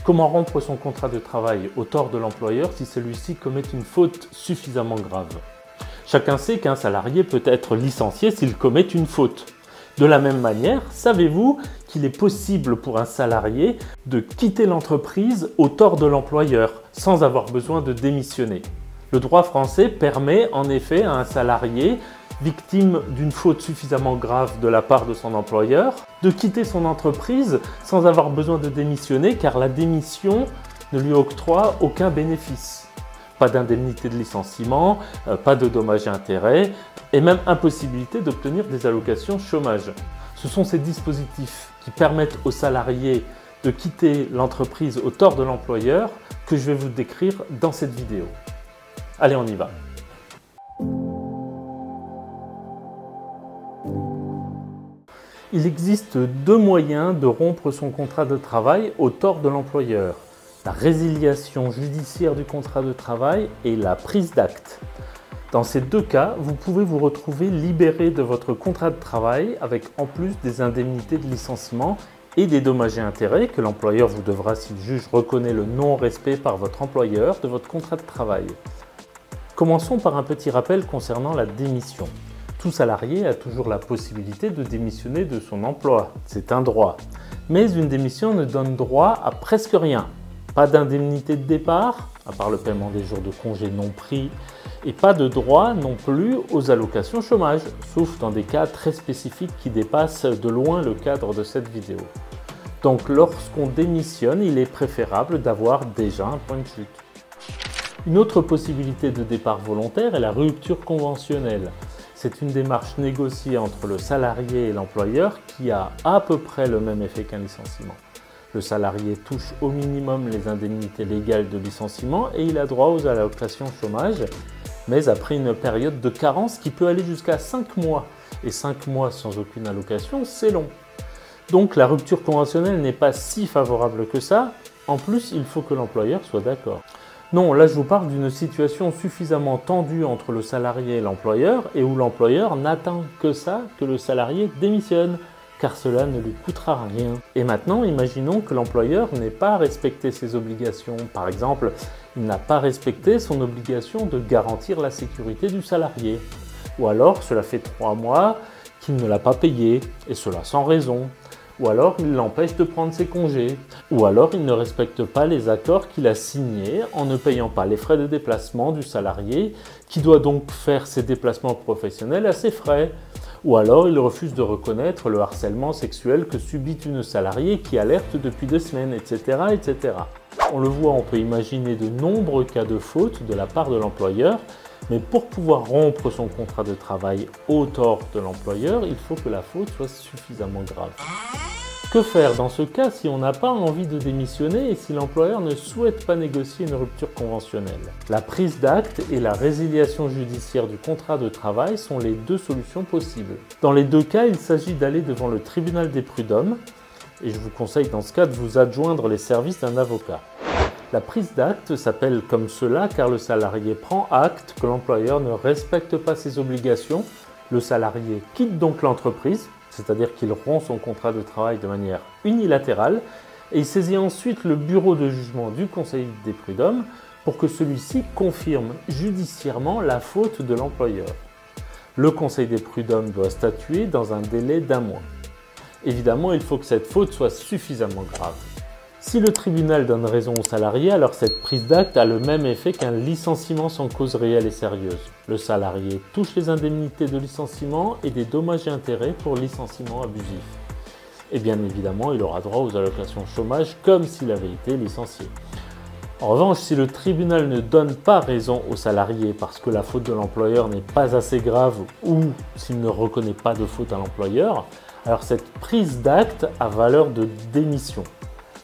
Comment rompre son contrat de travail au tort de l'employeur si celui-ci commet une faute suffisamment grave? Chacun sait qu'un salarié peut être licencié s'il commet une faute. De la même manière, savez-vous qu'il est possible pour un salarié de quitter l'entreprise au tort de l'employeur sans avoir besoin de démissionner? Le droit français permet en effet à un salarié victime d'une faute suffisamment grave de la part de son employeur, de quitter son entreprise sans avoir besoin de démissionner car la démission ne lui octroie aucun bénéfice. Pas d'indemnité de licenciement, pas de dommages et intérêts et même impossibilité d'obtenir des allocations chômage. Ce sont ces dispositifs qui permettent aux salariés de quitter l'entreprise au tort de l'employeur que je vais vous décrire dans cette vidéo. Allez, on y va. Il existe deux moyens de rompre son contrat de travail au tort de l'employeur. La résiliation judiciaire du contrat de travail et la prise d'acte. Dans ces deux cas, vous pouvez vous retrouver libéré de votre contrat de travail avec en plus des indemnités de licenciement et des dommages et intérêts que l'employeur vous devra si le juge reconnaît le non-respect par votre employeur de votre contrat de travail. Commençons par un petit rappel concernant la démission. Tout salarié a toujours la possibilité de démissionner de son emploi, c'est un droit. Mais une démission ne donne droit à presque rien. Pas d'indemnité de départ, à part le paiement des jours de congé non pris, et pas de droit non plus aux allocations chômage, sauf dans des cas très spécifiques qui dépassent de loin le cadre de cette vidéo. Donc lorsqu'on démissionne, il est préférable d'avoir déjà un point de chute. Une autre possibilité de départ volontaire est la rupture conventionnelle. C'est une démarche négociée entre le salarié et l'employeur qui a à peu près le même effet qu'un licenciement. Le salarié touche au minimum les indemnités légales de licenciement et il a droit aux allocations chômage, mais après une période de carence qui peut aller jusqu'à 5 mois. Et 5 mois sans aucune allocation, c'est long. Donc la rupture conventionnelle n'est pas si favorable que ça. En plus, il faut que l'employeur soit d'accord. Non, là je vous parle d'une situation suffisamment tendue entre le salarié et l'employeur et où l'employeur n'attend que ça, que le salarié démissionne, car cela ne lui coûtera rien. Et maintenant, imaginons que l'employeur n'ait pas respecté ses obligations. Par exemple, il n'a pas respecté son obligation de garantir la sécurité du salarié. Ou alors, cela fait 3 mois qu'il ne l'a pas payé, et cela sans raison. Ou alors il l'empêche de prendre ses congés, ou alors il ne respecte pas les accords qu'il a signés en ne payant pas les frais de déplacement du salarié qui doit donc faire ses déplacements professionnels à ses frais, ou alors il refuse de reconnaître le harcèlement sexuel que subit une salariée qui alerte depuis 2 semaines, etc., etc. On le voit, on peut imaginer de nombreux cas de faute de la part de l'employeur, mais pour pouvoir rompre son contrat de travail au tort de l'employeur, il faut que la faute soit suffisamment grave. Que faire dans ce cas si on n'a pas envie de démissionner et si l'employeur ne souhaite pas négocier une rupture conventionnelle? La prise d'acte et la résiliation judiciaire du contrat de travail sont les deux solutions possibles. Dans les deux cas, il s'agit d'aller devant le tribunal des prud'hommes et je vous conseille dans ce cas de vous adjoindre les services d'un avocat. La prise d'acte s'appelle comme cela car le salarié prend acte que l'employeur ne respecte pas ses obligations. Le salarié quitte donc l'entreprise, c'est-à-dire qu'il rompt son contrat de travail de manière unilatérale et il saisit ensuite le bureau de jugement du Conseil des prud'hommes pour que celui-ci confirme judiciairement la faute de l'employeur. Le Conseil des prud'hommes doit statuer dans un délai d'1 mois. Évidemment, il faut que cette faute soit suffisamment grave. Si le tribunal donne raison au salarié, alors cette prise d'acte a le même effet qu'un licenciement sans cause réelle et sérieuse. Le salarié touche les indemnités de licenciement et des dommages et intérêts pour licenciement abusif. Et bien évidemment, il aura droit aux allocations chômage comme s'il avait été licencié. En revanche, si le tribunal ne donne pas raison au salarié parce que la faute de l'employeur n'est pas assez grave ou s'il ne reconnaît pas de faute à l'employeur, alors cette prise d'acte a valeur de démission.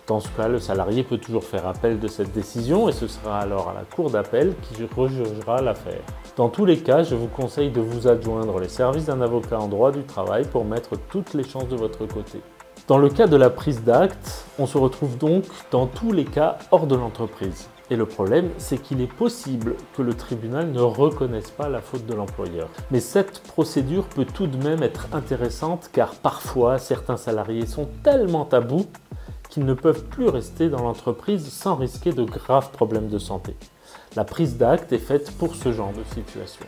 Dans ce cas, le salarié peut toujours faire appel de cette décision et ce sera alors à la cour d'appel qui rejugera l'affaire. Dans tous les cas, je vous conseille de vous adjoindre les services d'un avocat en droit du travail pour mettre toutes les chances de votre côté. Dans le cas de la prise d'acte, on se retrouve donc dans tous les cas hors de l'entreprise. Et le problème, c'est qu'il est possible que le tribunal ne reconnaisse pas la faute de l'employeur. Mais cette procédure peut tout de même être intéressante car parfois certains salariés sont tellement à bout qu'ils ne peuvent plus rester dans l'entreprise sans risquer de graves problèmes de santé. La prise d'acte est faite pour ce genre de situation.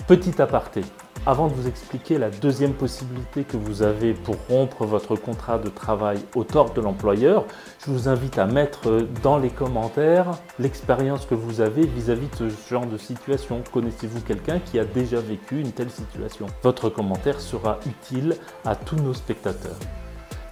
Petit aparté, avant de vous expliquer la deuxième possibilité que vous avez pour rompre votre contrat de travail au tort de l'employeur, je vous invite à mettre dans les commentaires l'expérience que vous avez vis-à-vis de ce genre de situation. Connaissez-vous quelqu'un qui a déjà vécu une telle situation? Votre commentaire sera utile à tous nos spectateurs.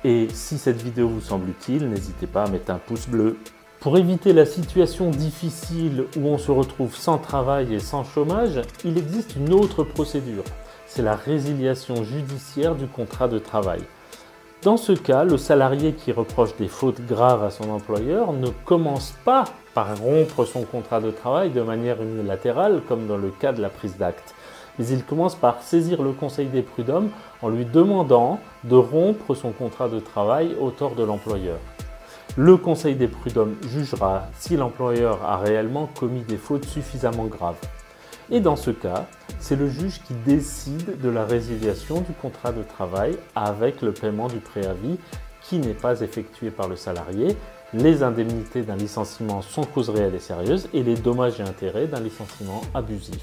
Et si cette vidéo vous semble utile, n'hésitez pas à mettre un pouce bleu. Pour éviter la situation difficile où on se retrouve sans travail et sans chômage, il existe une autre procédure. C'est la résiliation judiciaire du contrat de travail. Dans ce cas, le salarié qui reproche des fautes graves à son employeur ne commence pas par rompre son contrat de travail de manière unilatérale, comme dans le cas de la prise d'acte. Mais il commence par saisir le Conseil des prud'hommes en lui demandant de rompre son contrat de travail au tort de l'employeur. Le Conseil des prud'hommes jugera si l'employeur a réellement commis des fautes suffisamment graves. Et dans ce cas, c'est le juge qui décide de la résiliation du contrat de travail avec le paiement du préavis qui n'est pas effectué par le salarié, les indemnités d'un licenciement sans cause réelle et sérieuse et les dommages et intérêts d'un licenciement abusif.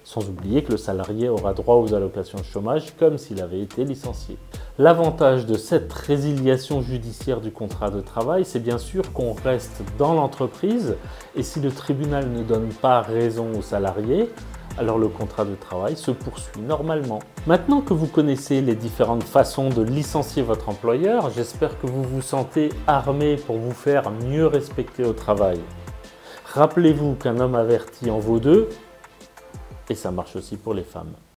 Sans oublier que le salarié aura droit aux allocations de chômage comme s'il avait été licencié. L'avantage de cette résiliation judiciaire du contrat de travail, c'est bien sûr qu'on reste dans l'entreprise et si le tribunal ne donne pas raison au salarié, alors le contrat de travail se poursuit normalement. Maintenant que vous connaissez les différentes façons de licencier votre employeur, j'espère que vous vous sentez armé pour vous faire mieux respecter au travail. Rappelez-vous qu'un homme averti en vaut deux. Et ça marche aussi pour les femmes.